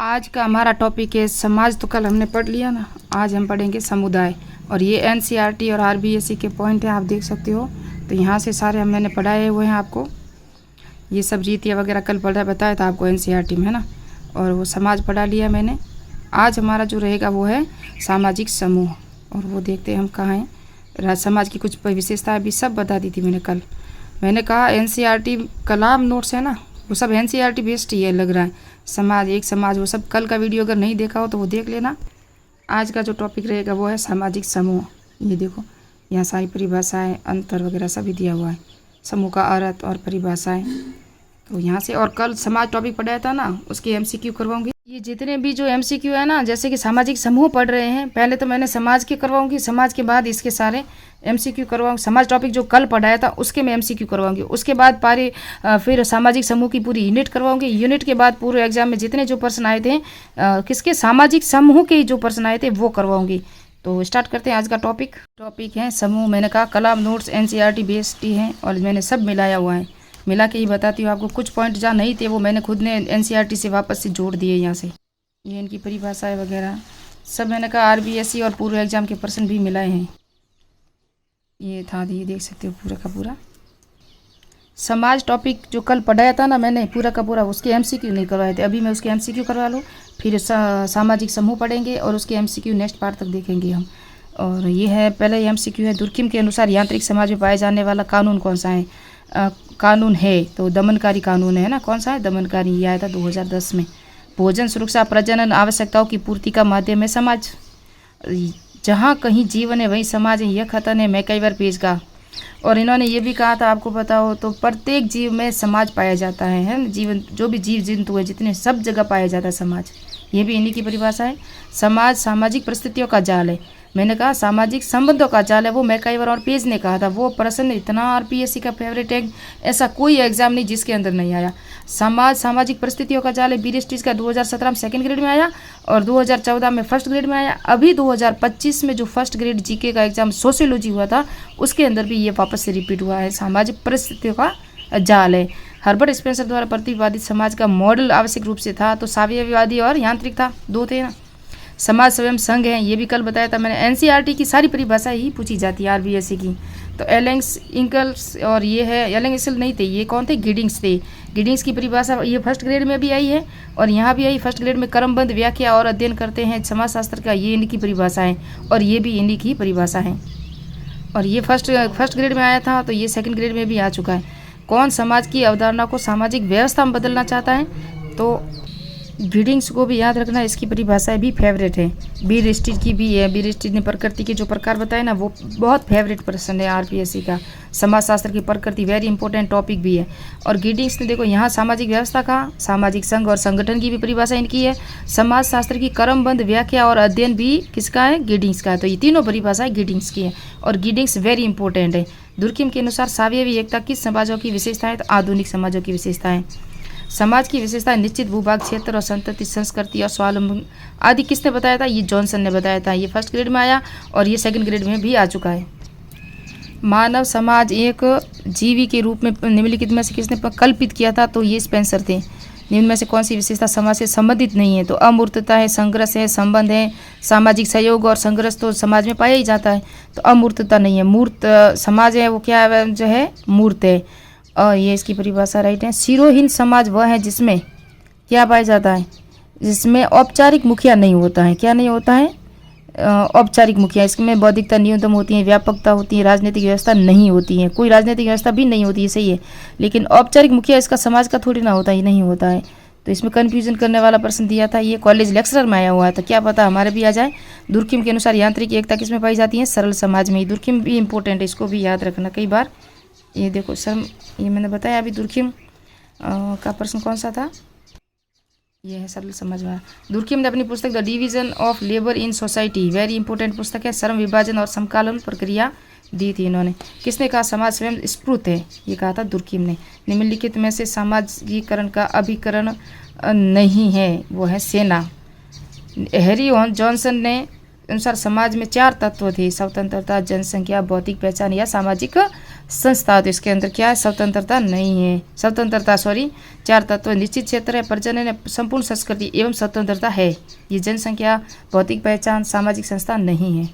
आज का हमारा टॉपिक है समाज। तो कल हमने पढ़ लिया ना, आज हम पढ़ेंगे समुदाय। और ये एनसीईआरटी और आरबीएसई के पॉइंट हैं, आप देख सकते हो। तो यहाँ से सारे मैंने पढ़ाए हुए हैं आपको। ये सब रीतियाँ वगैरह कल पढ़ा बताया था आपको एनसीईआरटी में, है ना। और वो समाज पढ़ा लिया मैंने। आज हमारा जो रहेगा वो है सामाजिक समूह। और वो देखते हैं हम कहाँ हैं। समाज की कुछ विशेषताएँ भी सब बता दी थी मैंने कल। मैंने कहा एनसीईआरटी कलाम नोट्स है ना, वो सब एनसीईआरटी बेस्ड ही है लग रहा है। समाज, एक समाज, वो सब कल का वीडियो अगर नहीं देखा हो तो वो देख लेना। आज का जो टॉपिक रहेगा वो है सामाजिक समूह। ये देखो यहाँ सारी परिभाषाएं, अंतर वगैरह सभी दिया हुआ है, समूह का अर्थ और परिभाषाएं। तो यहाँ से, और कल समाज टॉपिक पढ़ाया था ना, उसकी एमसीक्यू करवाऊंगी। ये जितने भी जो एमसीक्यू है ना, जैसे कि सामाजिक समूह पढ़ रहे हैं, पहले तो मैंने समाज के करवाऊंगी, समाज के बाद इसके सारे एमसीक्यू करवाऊंगी। समाज टॉपिक जो कल पढ़ाया था उसके मैं एमसीक्यू करवाऊंगी। उसके बाद फिर सामाजिक समूह की पूरी यूनिट करवाऊंगी। यूनिट के बाद पूरे एग्जाम में जितने जो प्रश्न आए थे किसके, सामाजिक समूह के जो प्रश्न आए थे वो करवाऊंगी। तो स्टार्ट करते हैं आज का टॉपिक है समूह। मैंने कहा कलाम नोट्स एनसीईआरटी बेस्ड ही हैं और मैंने सब मिलाया हुआ है, मिला के ही बताती हूँ आपको। कुछ पॉइंट जहाँ नहीं थे वो मैंने खुद ने एनसीईआरटी से वापस से जोड़ दिए यहाँ से। ये इनकी परिभाषाएं वगैरह सब मैंने कहा आरबीएसई और पूरे एग्जाम के प्रश्न भी मिलाए हैं। ये था, ये देख सकते हो पूरा का पूरा। समाज टॉपिक जो कल पढ़ाया था ना मैंने पूरा का पूरा, उसके एमसीक्यू नहीं करवाए थे। अभी मैं उसके एमसीक्यू करवा लूँ, फिर सामाजिक समूह पढ़ेंगे और उसके एमसीक्यू नेक्स्ट पार्ट तक देखेंगे हम। और ये है, पहले एमसीक्यू है, दुर्किम के अनुसार यांत्रिक समाज में पाए जाने वाला कानून कौन सा है। कानून है तो दमनकारी कानून है ना। कौन सा है? दमनकारी। ये आया था 2010 में। भोजन, सुरक्षा, प्रजनन आवश्यकताओं की पूर्ति का माध्यम है समाज। जहाँ कहीं जीवन है वहीं समाज है, यह कथन है मैकइवर पेज का। और इन्होंने ये भी कहा था, आपको पता हो तो, प्रत्येक जीव में समाज पाया जाता है ना। जीवन, जो भी जीव जंतु है जितने, सब जगह पाया जाता है समाज। ये भी इन्हीं की परिभाषा है। समाज सामाजिक परिस्थितियों का जाल है। मैंने कहा सामाजिक संबंधों का जाल है, वो मैकइवर और पेज ने कहा था। वो प्रश्न इतना आरपीएससी का फेवरेट है, ऐसा कोई एग्जाम नहीं जिसके अंदर नहीं आया। समाज सामाजिक परिस्थितियों का जाल है, बीरेस्टीज का 2017 में सेकंड ग्रेड में आया और 2014 में फर्स्ट ग्रेड में आया। अभी 2025 में जो फर्स्ट ग्रेड जीके का एग्जाम सोशियोलॉजी हुआ था उसके अंदर भी ये वापस से रिपीट हुआ है। सामाजिक परिस्थितियों का जाल है। हर्बर्ट स्पेंसर द्वारा प्रतिवादित समाज का मॉडल आवश्यक रूप से था, तो साम्यवादी और यांत्रिक था, दो थे ना। समाज स्वयं संघ है, ये भी कल बताया था मैंने। एनसीईआरटी की सारी परिभाषा ही पूछी जाती है आरबीएसई की। तो एलेंस इंकल्स, और ये है एलेंस नहीं थे, ये कौन थे? गिडिंग्स थे। गिडिंग्स की परिभाषा ये फर्स्ट ग्रेड में भी आई है और यहाँ भी आई फर्स्ट ग्रेड में। क्रमबद्ध व्याख्या और अध्ययन करते हैं समाजशास्त्र का, ये इनकी परिभाषा है और ये भी इन्हीं की परिभाषा है। और ये फर्स्ट ग्रेड में आया था, तो ये सेकंड ग्रेड में भी आ चुका है। कौन समाज की अवधारणा को सामाजिक व्यवस्था में बदलना चाहता है? तो गिडिंग्स को भी याद रखना, इसकी परिभाषाएं भी फेवरेट है। बीरेस्टीज की भी है। बीरेस्टीज ने प्रकृति के जो प्रकार बताए ना, वो बहुत फेवरेट प्रश्न है आरपीएससी का। समाजशास्त्र की प्रकृति वेरी इंपॉर्टेंट टॉपिक भी है। और गिडिंग्स ने देखो यहाँ सामाजिक व्यवस्था का, सामाजिक संघ और संगठन की भी परिभाषा इनकी है। समाजशास्त्र की क्रमबद्ध व्याख्या और अध्ययन भी किसका है? गिडिंग्स का है। तो ये तीनों परिभाषाएं गिडिंग्स की है और गिडिंग्स वेरी इंपॉर्टेंट है। दुर्किम के अनुसार सावयवी एकता किस समाजों की विशेषताएं? तो आधुनिक समाजों की विशेषताएं। समाज की विशेषता निश्चित भूभाग क्षेत्र और संतति, संस्कृति और स्वावलंबन आदि किसने बताया था? ये जॉनसन ने बताया था। ये फर्स्ट ग्रेड में आया और ये सेकंड ग्रेड में भी आ चुका है। मानव समाज एक जीवी के रूप में निम्नलिखित में से किसने कल्पित किया था? तो ये स्पेंसर थे। निम्न में से कौन सी विशेषता समाज से संबंधित नहीं है? तो अमूर्तता है, संघर्ष है, संबंध है, सामाजिक सहयोग और संघर्ष तो समाज में पाया ही जाता है। तो अमूर्तता नहीं है। मूर्त समाज है वो क्या है? जो है मूर्त है। और ये इसकी परिभाषा राइट है। शिरोहीन समाज वह है जिसमें क्या पाया जाता है? जिसमें औपचारिक मुखिया नहीं होता है। क्या नहीं होता है? औपचारिक मुखिया। इसमें बौद्धिकता न्यूनतम होती है, व्यापकता होती है, राजनीतिक व्यवस्था नहीं होती है। कोई राजनीतिक व्यवस्था भी नहीं होती है, सही है, लेकिन औपचारिक मुखिया इसका समाज का थोड़ी ना होता है, नहीं होता है। तो इसमें कन्फ्यूजन करने वाला प्रश्न दिया था, ये कॉलेज लेक्चरर में आया हुआ है, तो क्या पता हमारे भी आ जाए। दुर्किम के अनुसार यांत्रिक एकता किसमें पाई जाती है? सरल समाज में। दुर्किम भी इंपॉर्टेंट है, इसको भी याद रखना कई बार। ये देखो सर, ये मैंने बताया अभी दुर्किम का प्रश्न कौन सा था? ये है सरल समझ में। दुर्किम ने अपनी पुस्तक the division of labour in society, very important पुस्तक है, श्रम विभाजन और समकालीन प्रक्रिया दी थी इन्होंने। किसने कहा समाज स्वयं स्फूर्त है? ये कहा था दुर्किम ने। निम्नलिखित में से सामाजिकरण का अभिकरण नहीं है, वो है सेना। हैरी जॉनसन ने अनुसार समाज में 4 तत्व थे: स्वतंत्रता, जनसंख्या, भौतिक पहचान या सामाजिक संस्था, तो इसके अंदर क्या है, स्वतंत्रता नहीं है। स्वतंत्रता 4 तत्व, निश्चित क्षेत्र है, प्रजनन है, संपूर्ण संस्कृति एवं स्वतंत्रता है। ये जनसंख्या, भौतिक पहचान, सामाजिक संस्था नहीं है।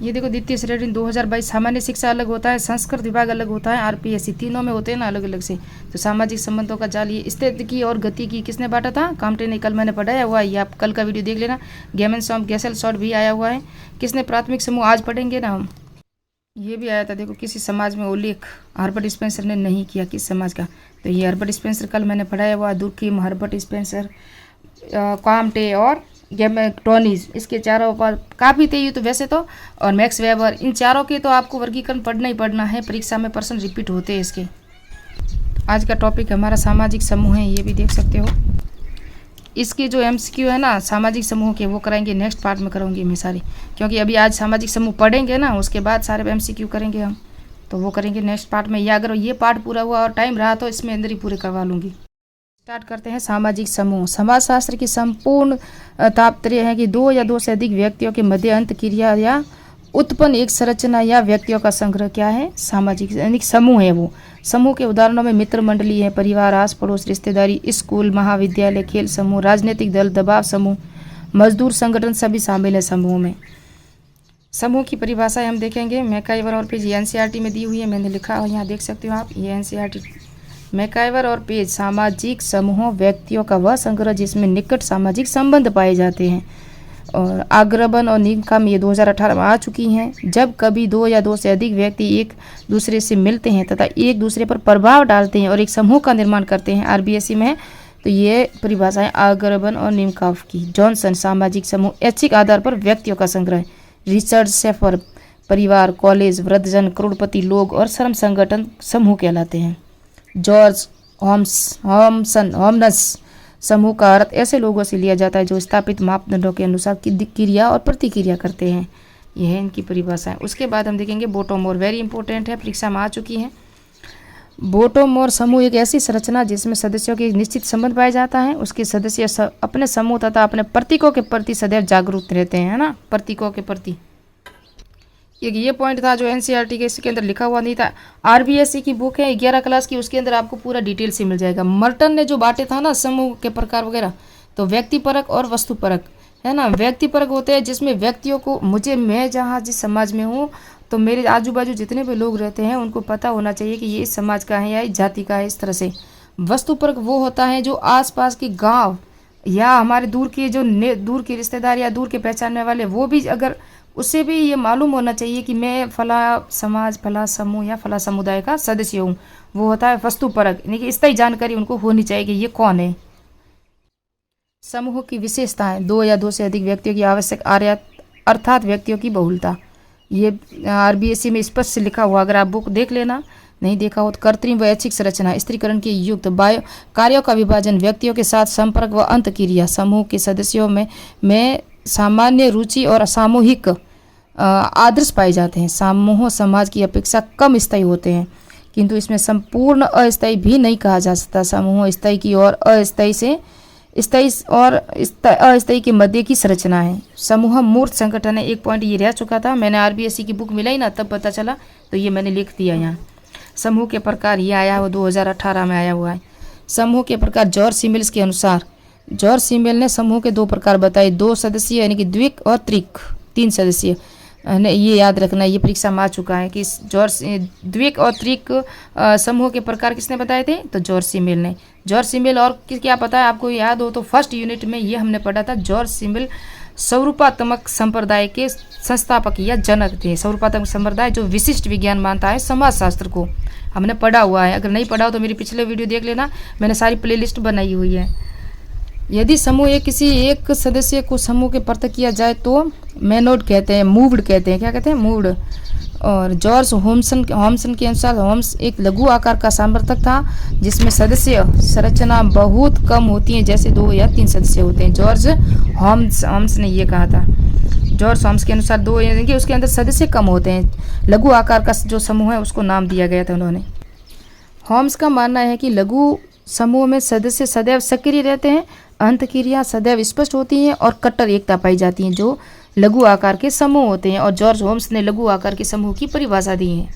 ये देखो द्वितीय श्रेणी 2022 सामान्य शिक्षा अलग होता है, संस्कृत विभाग अलग होता है, आरपीएससी तीनों में होते हैं ना अलग अलग से। तो सामाजिक संबंधों का जाल, ये स्थितिकी और गति की किसने बांटा था, कामटे ने। कल मैंने पढ़ाया हुआ है, ये आप कल का वीडियो देख लेना। गेमन सॉम गैसल शॉर्ट भी आया हुआ है। किसने प्राथमिक समूह, आज पढ़ेंगे ना हम, ये भी आया था। देखो किसी समाज में उल्लेख हर्बर्ट स्पेंसर ने नहीं किया, किस समाज का, तो ये हर्बर्ट स्पेंसर कल मैंने पढ़ाया हुआ। दुर्कीम, हर्बर्ट स्पेंसर, कामटे और टोनीज, इसके चारों पर काफ़ी थे ये तो वैसे तो, और मैक्स वेबर, इन चारों के तो आपको वर्गीकरण पढ़ना ही पढ़ना है, परीक्षा में प्रश्न रिपीट होते हैं इसके। आज का टॉपिक हमारा सामाजिक समूह है, ये भी देख सकते हो। इसके जो एमसीक्यू है ना सामाजिक समूह के, वो कराएंगे नेक्स्ट पार्ट में करूँगी मैं सारी, क्योंकि अभी आज सामाजिक समूह पढ़ेंगे ना, उसके बाद सारे एमसीक्यू करेंगे हम, तो वो करेंगे नेक्स्ट पार्ट में। या अगर ये पार्ट पूरा हुआ और टाइम रहा तो इसमें अंदर ही पूरे करवा लूँगी। स्टार्ट करते हैं सामाजिक समूह। समाजशास्त्र की संपूर्ण तात्पर्य है कि दो या दो से अधिक व्यक्तियों के मध्य अंत क्रिया या उत्पन्न एक संरचना या व्यक्तियों का संग्रह क्या है, सामाजिक यानी समूह है। वो समूह के उदाहरणों में मित्र मंडली है, परिवार, आस पड़ोस, रिश्तेदारी, स्कूल, महाविद्यालय, खेल समूह, राजनीतिक दल, दबाव समूह, मजदूर संगठन सभी शामिल है समूह में। समूह की परिभाषा हम देखेंगे मैकाइवर और पेज, एनसीईआरटी में दी हुई है, मैंने लिखा है यहाँ देख सकते हो आप, ये एनसीईआरटी। मैकाइवर और पेज, सामाजिक समूह व्यक्तियों का वह संग्रह जिसमें निकट सामाजिक संबंध पाए जाते हैं। और आग्रबन और निगम ये 2018 में आ चुकी हैं। जब कभी दो या दो से अधिक व्यक्ति एक दूसरे से मिलते हैं तथा एक दूसरे पर प्रभाव डालते हैं और एक समूह का निर्माण करते हैं, आरबीएससी में है, तो ये परिभाषा है आग्रबन और निमकाफ की। जॉनसन, सामाजिक समूह ऐच्छिक आधार पर व्यक्तियों का संग्रह। रिचर्ड शेफर, परिवार, कॉलेज, वृद्धजन, करोड़पति लोग और श्रम संगठन समूह कहलाते हैं। जॉर्ज होमस, समूह का अर्थ ऐसे लोगों से लिया जाता है जो स्थापित मापदंडों के अनुसार क्रिया और प्रतिक्रिया करते हैं। यह है इनकी परिभाषा है। उसके बाद हम देखेंगे बोटोमोर, वेरी इंपॉर्टेंट है, परीक्षा में आ चुकी है। बोटोमोर समूह एक ऐसी संरचना जिसमें सदस्यों के निश्चित संबंध पाया जाता है। उसके सदस्य अपने समूह तथा अपने प्रतीकों के प्रति सदैव जागरूक रहते हैं, है ना, प्रतीकों के प्रति। ये पॉइंट था जो एनसीईआरटी के इसके अंदर लिखा हुआ नहीं था। आरबीएससी की बुक है 11 क्लास की, उसके अंदर आपको पूरा डिटेल से मिल जाएगा। मर्टन ने जो बांटे था ना समूह के प्रकार वगैरह, तो व्यक्तिपरक और वस्तुपरक, है ना। व्यक्तिपरक होते हैं जिसमें व्यक्तियों को, मैं जहाँ जिस समाज में हूँ तो मेरे आजू बाजू जितने भी लोग रहते हैं उनको पता होना चाहिए कि ये इस समाज का है या इस जाति का है, इस तरह से। वस्तुपरक वो होता है जो आसपास के गाँव या हमारे दूर के जो दूर के रिश्तेदार या दूर के पहचानने वाले, वो भी अगर उससे भी ये मालूम होना चाहिए कि मैं फला समाज, फला समूह या फला समुदाय का सदस्य हूँ, वो होता है वस्तुपरक, यानी कि इस जानकारी उनको होनी चाहिए कि ये कौन है। समूह की विशेषताएं, दो या दो से अधिक व्यक्तियों की आवश्यक अर्थात व्यक्तियों की बहुलता। ये आरबीएससी में स्पष्ट से लिखा हुआ, अगर आप बुक देख लेना, नहीं देखा हो तो। कृत्रिम व ऐच्छिक संरचना, स्त्रीकरण के युक्त कार्यों का विभाजन, व्यक्तियों के साथ संपर्क व अंत क्रिया। समूह के सदस्यों में सामान्य रुचि और सामूहिक आदर्श पाए जाते हैं। समूह समाज की अपेक्षा कम स्थायी होते हैं, किंतु इसमें संपूर्ण अस्थायी भी नहीं कहा जा सकता। समूह स्थायी की और अस्थायी से स्थायी और अस्थायी के मध्य की संरचना है। समूह मूर्त संगठन है, एक पॉइंट ये रह चुका था, मैंने आरबीएससी की बुक मिलाई ना तब पता चला, तो ये मैंने लिख दिया यहाँ। समूह के प्रकार ये आया हुआ 2018 में आया हुआ है। समूह के प्रकार जॉर्ज सिमिल्स के अनुसार, जॉर्ज सिमिल ने समूह के दो प्रकार बताए, दो सदस्यीय यानी कि द्विक और त्रिक, 3 सदस्यीय। ये याद रखना, ये परीक्षा में आ चुका है कि जॉर्ज द्विक और त्रिक समूह के प्रकार किसने बताए थे, तो जॉर्ज सिमिल ने। जॉर्ज सिमिल और क्या पता है आपको याद हो तो फर्स्ट यूनिट में ये हमने पढ़ा था, जॉर्ज सिमिल स्वरूपात्मक संप्रदाय के संस्थापक या जनक थे। स्वरूपात्मक संप्रदाय जो विशिष्ट विज्ञान मानता है समाजशास्त्र को, हमने पढ़ा हुआ है। अगर नहीं पढ़ा हो तो मेरी पिछले वीडियो देख लेना, मैंने सारी प्लेलिस्ट बनाई हुई है। यदि समूह किसी एक सदस्य को समूह के पृथक किया जाए तो मैनोड कहते हैं, मूव्ड कहते हैं, क्या कहते हैं, मूव्ड। और जॉर्ज होम्सन के अनुसार होम्स एक लघु आकार का सामर्थक था जिसमें सदस्य संरचना बहुत कम होती है, जैसे 2 या 3 सदस्य होते हैं। जॉर्ज होम्स ने ये कहा था। जॉर्ज होम्स के अनुसार 2 यानी कि उसके अंदर सदस्य कम होते हैं, लघु आकार का जो समूह है उसको नाम दिया गया था उन्होंने। होम्स का मानना है कि लघु समूह में सदस्य सदैव सक्रिय रहते हैं, अंतक्रिया सदैव स्पष्ट होती हैं और कट्टर एकता पाई जाती है जो लघु आकार के समूह होते हैं। और जॉर्ज होम्स ने लघु आकार के समूह की परिभाषा दी है।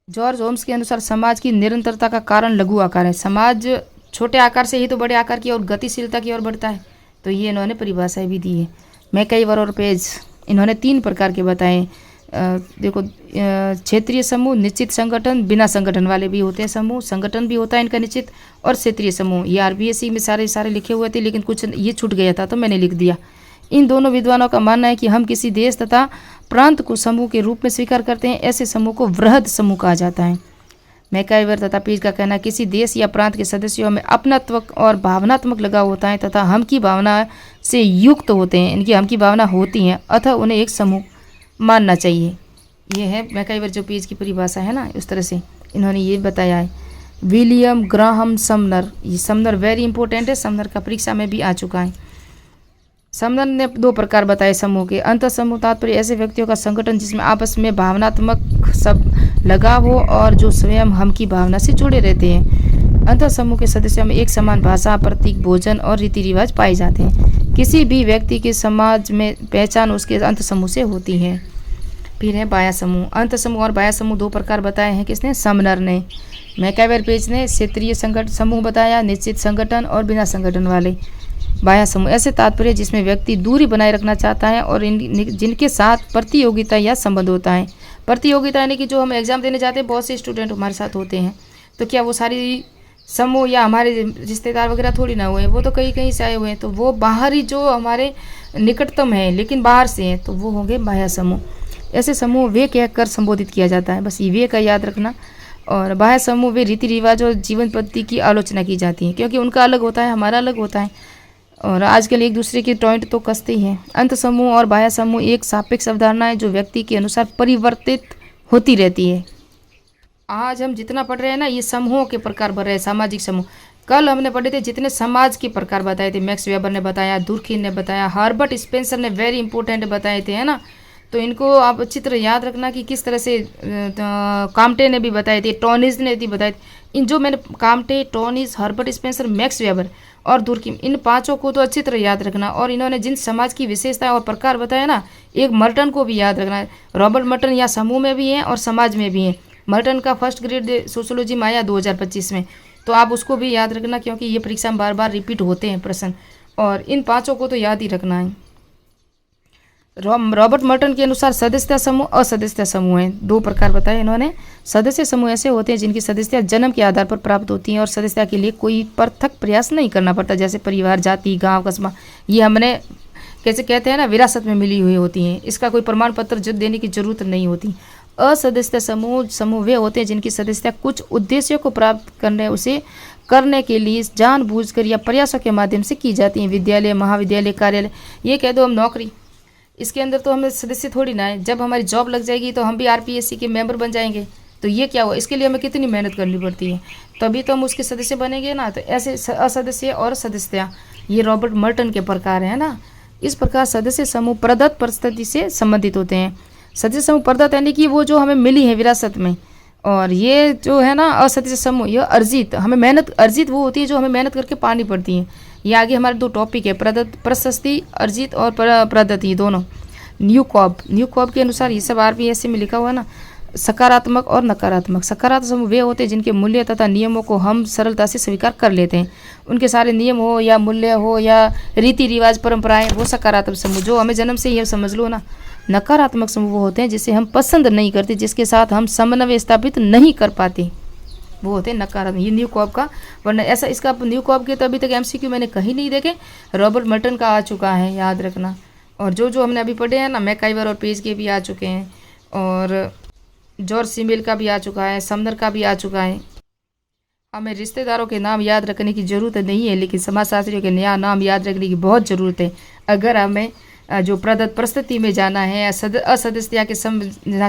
जॉर्ज होम्स के अनुसार समाज की निरंतरता का कारण लघु आकार है। समाज छोटे आकार से ही तो बड़े आकार की और गतिशीलता की ओर बढ़ता है। तो ये इन्होंने परिभाषाएं भी दी है। मैकाइवर और पेज इन्होंने 3 प्रकार के बताए। देखो, क्षेत्रीय समूह, निश्चित संगठन, बिना संगठन वाले भी होते हैं समूह, संगठन भी होता है इनका निश्चित, और क्षेत्रीय समूह। ये आरबीएससी में सारे लिखे हुए थे, लेकिन कुछ ये छूट गया था तो मैंने लिख दिया। इन दोनों विद्वानों का मानना है कि हम किसी देश तथा प्रांत को समूह के रूप में स्वीकार करते हैं। ऐसे समूह को वृहद समूह कहा जाता है। मैकाइवर तथा पेज का कहना है किसी देश या प्रांत के सदस्यों में अपनत्व और भावनात्मक लगाव होता है तथा हम की भावना से युक्त होते हैं। इनकी हम की भावना होती हैं, अतः उन्हें एक समूह मानना चाहिए। ये है मैकाइवर जो पेज की परिभाषा है ना, उस तरह से इन्होंने ये बताया है। विलियम ग्राहम समनर, ये समनर वेरी इंपॉर्टेंट है, समनर का परीक्षा में भी आ चुका है। समनर ने 2 प्रकार बताए समूह के। अंत समूह तात्पर्य ऐसे व्यक्तियों का संगठन जिसमें आपस में भावनात्मक सब लगाव हो और जो स्वयं हम की भावना से जुड़े रहते हैं। अंत समूह के सदस्यों में एक समान भाषा, प्रतीक, भोजन और रीति रिवाज पाए जाते हैं। किसी भी व्यक्ति के समाज में पहचान उसके अंत समूह से होती है। फिर है बाह्य समूह। अंत समूह और बाह्य समूह 2 प्रकार बताए हैं किसने? समनर ने। मैकाइवर पेज ने क्षेत्रीय संगठन समूह बताया, निश्चित संगठन और बिना संगठन वाले। बाह्य समूह ऐसे तात्पर्य जिसमें व्यक्ति दूरी बनाए रखना चाहता है और जिनके साथ प्रतियोगिता या संबंध होता है। प्रतियोगिता यानी कि जो हम एग्जाम देने जाते हैं, बहुत से स्टूडेंट हमारे साथ होते हैं, तो क्या वो सारी समूह या हमारे रिश्तेदार वगैरह थोड़ी ना हुए, वो तो कहीं से आए हुए हैं, तो वो बाहरी जो हमारे निकटतम है लेकिन बाहर से हैं, तो वो होंगे बाह्य समूह। ऐसे समूह वे कहकर संबोधित किया जाता है, बस ये वे का याद रखना। और बाह्य समूह वे रीति रिवाज और जीवन पद्धति की आलोचना की जाती है, क्योंकि उनका अलग होता है, हमारा अलग होता है, और आजकल एक दूसरे की टॉइंट तो कसते ही हैं। अंत समूह और बाह्य समूह एक सापेक्ष अवधारणा है जो व्यक्ति के अनुसार परिवर्तित होती रहती है। आज हम जितना पढ़ रहे हैं ना, ये समूहों के प्रकार बढ़ रहे हैं, सामाजिक समूह। कल हमने पढ़े थे जितने समाज के प्रकार बताए थे, मैक्स वेबर ने बताया, दुर्खिम ने बताया, हर्बर्ट स्पेंसर ने वेरी इंपॉर्टेंट बताए थे, है ना। तो इनको आप अच्छी तरह याद रखना कि किस तरह से काम्टे ने भी बताए थे, टॉनिस ने भी बताए थे। इन जो मैंने Comte, Tönnies, Herbert Spencer, Max Weber और दुर्खिम, इन 5 को तो अच्छी तरह याद रखना। और इन्होंने जिन समाज की विशेषताएं और प्रकार बताया ना, एक मर्टन को भी याद रखना है। रॉबर्ट मर्टन या समूह में भी हैं और समाज में भी हैं। मर्टन का फर्स्ट ग्रेड सोशियोलॉजी में आया 2025 में, तो आप उसको भी याद रखना, क्योंकि ये परीक्षा में बार बार रिपीट होते हैं प्रश्न, और इन 5 को तो याद ही रखना है। रॉबर्ट मर्टन के अनुसार सदस्यता समूह, असदस्यता समूह हैं। 2 प्रकार बताए इन्होंने। सदस्य समूह ऐसे होते हैं जिनकी सदस्यता जन्म के आधार पर प्राप्त होती है और सदस्यता के लिए कोई पृथक प्रयास नहीं करना पड़ता, जैसे परिवार, जाति, गांव, कस्बा, ये हमने कैसे कहते हैं ना, विरासत में मिली हुई होती हैं। इसका कोई प्रमाण पत्र जो देने की जरूरत नहीं होती। असदस्यता समूह वे होते हैं जिनकी सदस्यता कुछ उद्देश्यों को प्राप्त करने के लिए जानबूझकर या प्रयासों के माध्यम से की जाती हैं। विद्यालय, महाविद्यालय, कार्यालय, ये कह दो हम नौकरी, इसके अंदर तो हमें सदस्य थोड़ी ना है। जब हमारी जॉब लग जाएगी तो हम भी आरपीएससी के मेंबर बन जाएंगे, तो ये क्या हुआ, इसके लिए हमें कितनी मेहनत करनी पड़ती है, तभी तो हम उसके सदस्य बनेंगे ना। तो ऐसे असदस्य और सदस्यता, ये रॉबर्ट मर्टन के प्रकार है ना। इस प्रकार सदस्य समूह प्रदत्त परिस्थिति से संबंधित होते हैं। सदस्य समूह प्रदत्त यानी कि वो जो हमें मिली है विरासत में, और ये जो है ना असदस्य समूह, ये अर्जित, हमें मेहनत अर्जित वो होती है जो हमें मेहनत करके पानी पड़ती है। ये आगे हमारे 2 टॉपिक है, प्रदत्त, प्रशस्ति, अर्जित और प्रदत्त, ये दोनों। न्यू कॉब के अनुसार ये सब आरपीएससी में लिखा हुआ है ना, सकारात्मक और नकारात्मक। सकारात्मक समूह वे होते हैं जिनके मूल्य तथा नियमों को हम सरलता से स्वीकार कर लेते हैं। उनके सारे नियम हो या मूल्य हो या रीति रिवाज, परंपराएं, वो सकारात्मक समूह, जो हमें जन्म से ही समझ लो ना। नकारात्मक समूह वो होते हैं जिसे हम पसंद नहीं करते, जिसके साथ हम समन्वय स्थापित नहीं कर पाते, वो होते हैं नकारात्मक। ये न्यू कॉब का वर्णन ऐसा, इसका न्यू कॉब के तो अभी तक एमसीक्यू मैंने कहीं नहीं देखे। रॉबर्ट मर्टन का आ चुका है, याद रखना। और जो हमने अभी पढ़े हैं ना, मैकाइवर और पेज के भी आ चुके हैं, और जॉर्ज सिमेल का भी आ चुका है, समनर का भी आ चुका है। हमें रिश्तेदारों के नाम याद रखने की ज़रूरत नहीं है, लेकिन समाजशास्त्रियों के नया नाम याद रखने की बहुत ज़रूरत है। अगर हमें जो प्रदत्त परिस्थिति में जाना है, असदस्यता के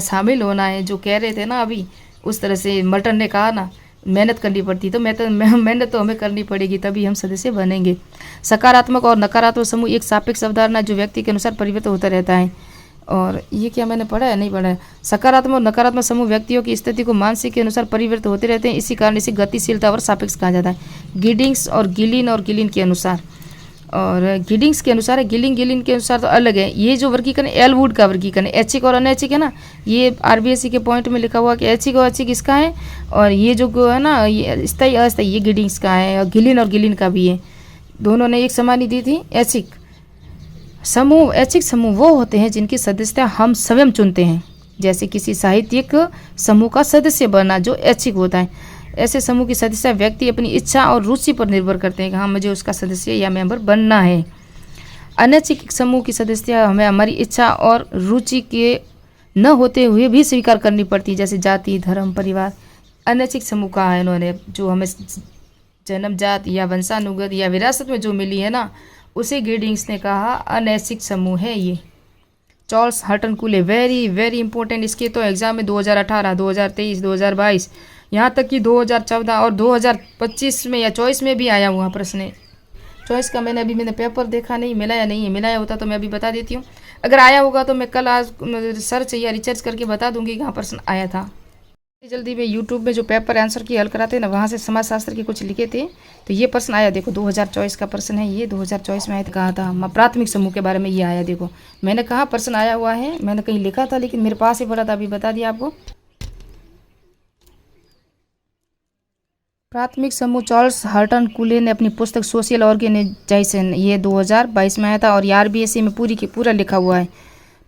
शामिल होना है, जो कह रहे थे ना अभी, उस तरह से मर्टन ने कहा ना, मेहनत करनी पड़ती, तो मेहनत तो हमें करनी पड़ेगी, तभी हम सदस्य बनेंगे। सकारात्मक और नकारात्मक समूह एक सापेक्ष अवधारणा जो व्यक्ति के अनुसार परिवर्तित होता रहता है। और ये क्या मैंने पढ़ा है, नहीं पढ़ा है। सकारात्मक और नकारात्मक समूह व्यक्तियों की स्थिति को मानसिक के अनुसार परिवर्तित होते रहते हैं, इसी कारण इसे गतिशीलता और सापेक्ष कहा जाता है। गिडिंग्स और गिलिन के अनुसार, और गिडिंग्स के अनुसार है, गिलिन के अनुसार तो अलग है। ये जो वर्गीकरण एलवुड का वर्गीकरण ऐच्छिक और अनैच्छिक है ना, ये आरबीएससी के पॉइंट में लिखा हुआ कि ऐच्छिक और ऐच्छिक इसका है, और ये जो है ना ये स्थायी अस्थायी ये गिडिंग्स का है, और गिलिन का भी है। दोनों ने एक समान ही दी थी। ऐच्छिक समूह वो होते हैं जिनकी सदस्यता हम स्वयं चुनते हैं, जैसे किसी साहित्यिक समूह का सदस्य बनना जो ऐच्छिक होता है। ऐसे समूह की सदस्यता व्यक्ति अपनी इच्छा और रुचि पर निर्भर करते हैं कि हाँ मुझे उसका सदस्य या मेंबर बनना है। अनैच्छिक समूह की सदस्यता हमें हमारी इच्छा और रुचि के न होते हुए भी स्वीकार करनी पड़ती है, जैसे जाति, धर्म, परिवार। अनैच्छिक समूह कहा है इन्होंने, जो हमें जन्मजात या वंशानुगत या विरासत में जो मिली है ना, उसे गिडिंग्स ने कहा अनैच्छिक समूह है ये। चार्ल्स हटन कूले, वेरी वेरी इंपॉर्टेंट। इसके तो एग्जाम में 2018, 2023, 2022, यहाँ तक कि 2014 और 2025 में या 24 में भी आया हुआ प्रश्न है। 24 का मैंने पेपर देखा नहीं, मिला या नहीं है, मिलाया होता तो मैं अभी बता देती हूँ। अगर आया होगा तो मैं कल आज सर्च या रिसर्च करके बता दूंगी कहाँ प्रश्न आया था। जल्दी में यूट्यूब में जो पेपर आंसर की हल कराते हैं ना, वहाँ से समाजशास्त्र के कुछ लिखे थे, तो ये प्रश्न आया। देखो 2024 का प्रश्न है ये, 2024 में आया कहा था प्राथमिक समूह के बारे में ये आया। देखो मैंने कहा प्रश्न आया हुआ है, मैंने कहीं लिखा था लेकिन मेरे पास ही पड़ा था, अभी बता दिया आपको। प्राथमिक समूह चार्ल्स हटन कूले ने अपनी पुस्तक सोशल ऑर्गेनाइजेशन ये 2022 में आया था, और आरबीएससी में पूरा लिखा हुआ है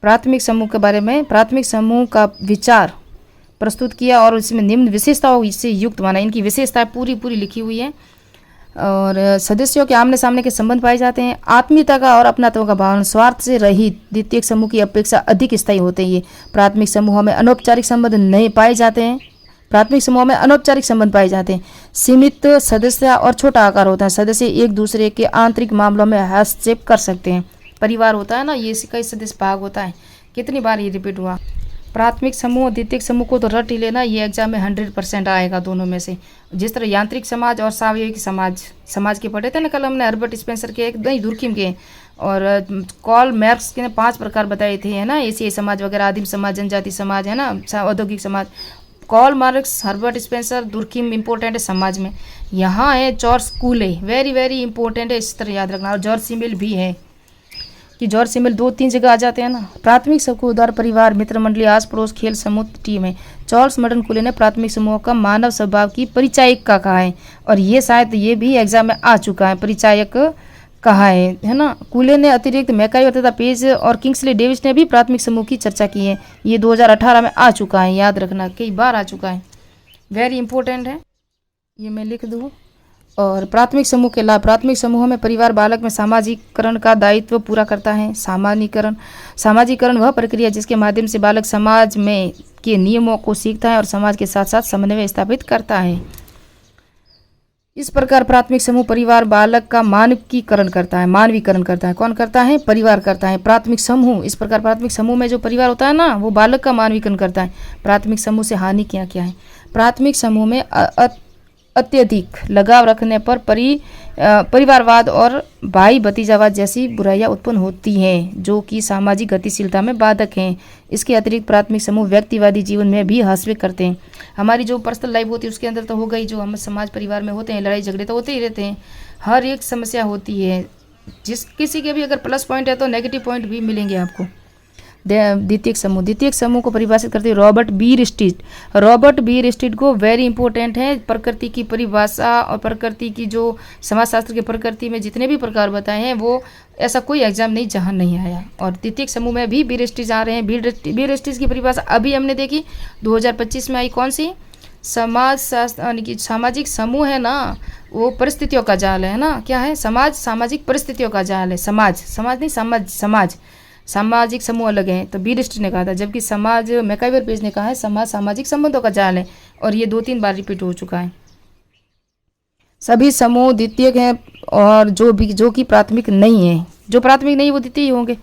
प्राथमिक समूह के बारे में। प्राथमिक समूह का विचार प्रस्तुत किया और इसमें निम्न विशेषताओं से युक्त माना। इनकी विशेषताएं पूरी लिखी हुई है। और सदस्यों के आमने सामने के संबंध पाए जाते हैं। आत्मीयता का और अपनात्व का भावना, स्वार्थ से रहित द्वितीय समूह की अपेक्षा अधिक स्थायी होते हैं। ये प्राथमिक समूहों में अनौपचारिक संबंध नहीं पाए जाते हैं। प्राथमिक समूह में अनौपचारिक संबंध पाए जाते हैं। सीमित सदस्य और छोटा आकार होता है। सदस्य एक दूसरे के आंतरिक मामलों में हस्तक्षेप कर सकते हैं। परिवार होता है ना, ये कई सदस्य भाग होता है। कितनी बार ये रिपीट हुआ। प्राथमिक समूह द्वितीयक समूह को तो रट ही लेना, ये एग्जाम में 100% आएगा दोनों में से। जिस तरह यांत्रिक समाज और सावयविक समाज के पढ़े थे ना कल हमने, हर्बर्ट स्पेंसर के एक नहीं दुर्खिम के, और कार्ल मार्क्स के 5 प्रकार बताए थे, है ना, एशियाई समाज वगैरह, आदिम समाज, जनजाति समाज, है ना, औद्योगिक समाज। Karl Marx, Herbert Spencer, Durkheim important है समाज में। यहाँ है George Cooley, very very important है, इस तरह याद रखना। और जॉर्ज सिमिल भी है कि जॉर्ज सिमिल 2-3 जगह आ जाते हैं ना। प्राथमिक समूह उदार परिवार, मित्र मंडली, आस पड़ोस, खेल समूह, टीम है। चार्ल्स हटन कूले ने प्राथमिक समूह का मानव स्वभाव की परिचायक का कहा है, और ये शायद ये भी एग्जाम में आ चुका है, परिचायक कहा है ना। कूले ने अतिरिक्त मैकाइवर तथा पेज और किंग्सले डेविस ने भी प्राथमिक समूह की चर्चा की है। ये 2018 में आ चुका है, याद रखना, कई बार आ चुका है, वेरी इंपॉर्टेंट है, ये मैं लिख दूँ। और प्राथमिक समूह के लाभ। प्राथमिक समूह में परिवार बालक में सामाजिकरण का दायित्व पूरा करता है। सामाजिकरण वह प्रक्रिया जिसके माध्यम से बालक समाज में के नियमों को सीखता है और समाज के साथ साथ समन्वय स्थापित करता है। इस प्रकार प्राथमिक समूह परिवार बालक का मानवीकरण करता है। कौन करता है? परिवार करता है। प्राथमिक समूह, इस प्रकार प्राथमिक समूह में जो परिवार होता है ना, वो बालक का मानवीकरण करता है। प्राथमिक समूह से हानि क्या क्या है? प्राथमिक समूह में अत्यधिक लगाव रखने पर परिवारवाद और भाई भतीजावाद जैसी बुराइयां उत्पन्न होती हैं, जो कि सामाजिक गतिशीलता में बाधक हैं। इसके अतिरिक्त प्राथमिक समूह व्यक्तिवादी जीवन में भी हस्तक्षेप करते हैं। हमारी जो पर्सनल लाइफ होती है उसके अंदर तो हो गई, जो हम समाज परिवार में होते हैं, लड़ाई झगड़े तो होते ही रहते हैं, हर एक समस्या होती है। जिस किसी के भी अगर प्लस पॉइंट है तो नेगेटिव पॉइंट भी मिलेंगे आपको। द्वितीयक समूह को परिभाषित करते हैं रॉबर्ट बी रिस्टिट को, वेरी इंपॉर्टेंट है। प्रकृति की परिभाषा और प्रकृति की जो समाजशास्त्र के प्रकृति में जितने भी प्रकार बताए हैं, वो ऐसा कोई एग्जाम नहीं जहां नहीं आया। और द्वितीयक समूह में भी बी रिस्टिट आ रहे हैं। बी रिस्टिट की परिभाषा अभी हमने देखी 2025 में आई, कौन सी? समाजशास्त्र, यानी कि सामाजिक समूह है ना, वो परिस्थितियों का जाल है ना। क्या है? समाज सामाजिक परिस्थितियों का जाल है। समाज सामाजिक समूह अलग हैं, तो बी रिस्टिट ने कहा था। जबकि समाज मैकाइवर पेज ने कहा है समाज सामाजिक संबंधों का जाल है, और ये 2-3 बार रिपीट हो चुका है। सभी समूह द्वितीयक हैं, और जो कि प्राथमिक नहीं है, जो प्राथमिक नहीं वो द्वितीय होंगे।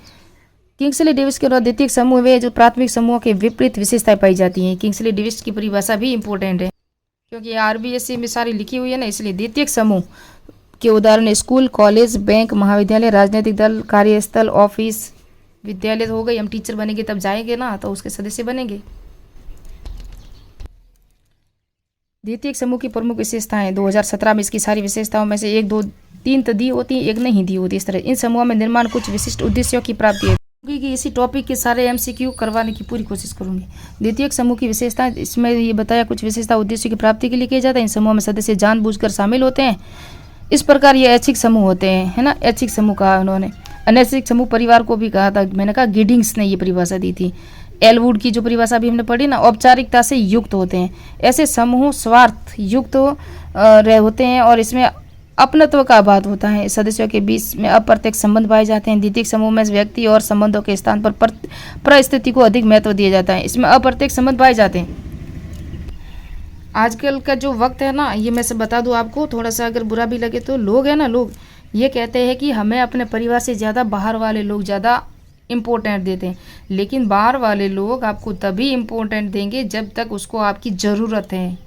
किंग्सले डेविस के द्वारा द्वितीयक समूह वे जो प्राथमिक समूह के विपरीत विशेषताएं पाई जाती हैं। किंग्सले डेविस की परिभाषा भी इंपॉर्टेंट है, क्योंकि आरबीएससी में सारी लिखी हुई है ना, इसलिए द्वितीयक समूह के उदाहरण स्कूल, कॉलेज, बैंक, महाविद्यालय, राजनीतिक दल, कार्यस्थल, ऑफिस, विद्यालय तो हो गई। हम टीचर बनेंगे तब जाएंगे ना, तो उसके सदस्य बनेंगे। द्वितीयक समूह की प्रमुख विशेषताएं 2017 में इसकी सारी विशेषताओं में से 1, 2, 3 तो दी होती है, एक नहीं दी होती। इस तरह इन समूहों में निर्माण कुछ विशिष्ट उद्देश्यों की प्राप्ति है कि इसी टॉपिक के सारे एमसीक्यू करवाने की पूरी कोशिश करूंगी। द्वितीयक समूह की विशेषताएं, इसमें ये बताया कुछ विशेषता उद्देश्यों की प्राप्ति के लिए किया जाता है। इन समूहों में सदस्य जानबूझकर शामिल होते हैं। इस प्रकार ये ऐच्छिक समूह होते हैं, है ना। ऐच्छिक समूह कहा उन्होंने। अनैच्छिक समूह परिवार को भी कहा था, मैंने कहा गिडिंग्स ने ये परिभाषा दी थी। एलवुड की जो परिभाषा भी हमने पढ़ी ना, औपचारिकता से युक्त होते हैं। ऐसे समूह स्वार्थ युक्त होते हैं और इसमें अपनत्व का अभाव होता है। सदस्यों के बीच में अप्रत्यक्ष संबंध पाए जाते हैं। द्वितीयक समूह में व्यक्ति और संबंधों के स्थान पर परिस्थिति को अधिक महत्व दिया जाता है। इसमें अप्रत्यक्ष संबंध पाए जाते हैं। आजकल का जो वक्त है ना, ये मैं से बता दूं आपको, थोड़ा सा अगर बुरा भी लगे तो, लोग है ना, लोग ये कहते हैं कि हमें अपने परिवार से ज़्यादा बाहर वाले लोग ज़्यादा इम्पोर्टेंट देते हैं। लेकिन बाहर वाले लोग आपको तभी इम्पोर्टेंट देंगे जब तक उसको आपकी ज़रूरत है।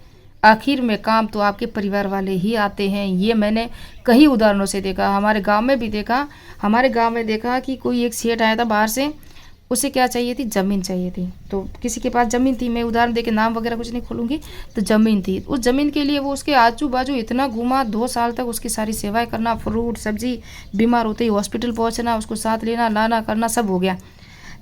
आखिर में काम तो आपके परिवार वाले ही आते हैं। ये मैंने कई उदाहरणों से देखा, हमारे गांव में भी देखा। हमारे गांव में देखा कि कोई एक सेठ आया था बाहर से, उसे क्या चाहिए थी, ज़मीन चाहिए थी। तो किसी के पास ज़मीन थी, मैं उदाहरण देके नाम वगैरह कुछ नहीं खोलूँगी, तो ज़मीन थी। उस ज़मीन के लिए वो उसके आजू बाजू इतना घूमा, 2 साल तक उसकी सारी सेवाएं करना, फ्रूट सब्जी, बीमार होते ही हॉस्पिटल पहुंचना, उसको साथ लेना लाना करना सब हो गया।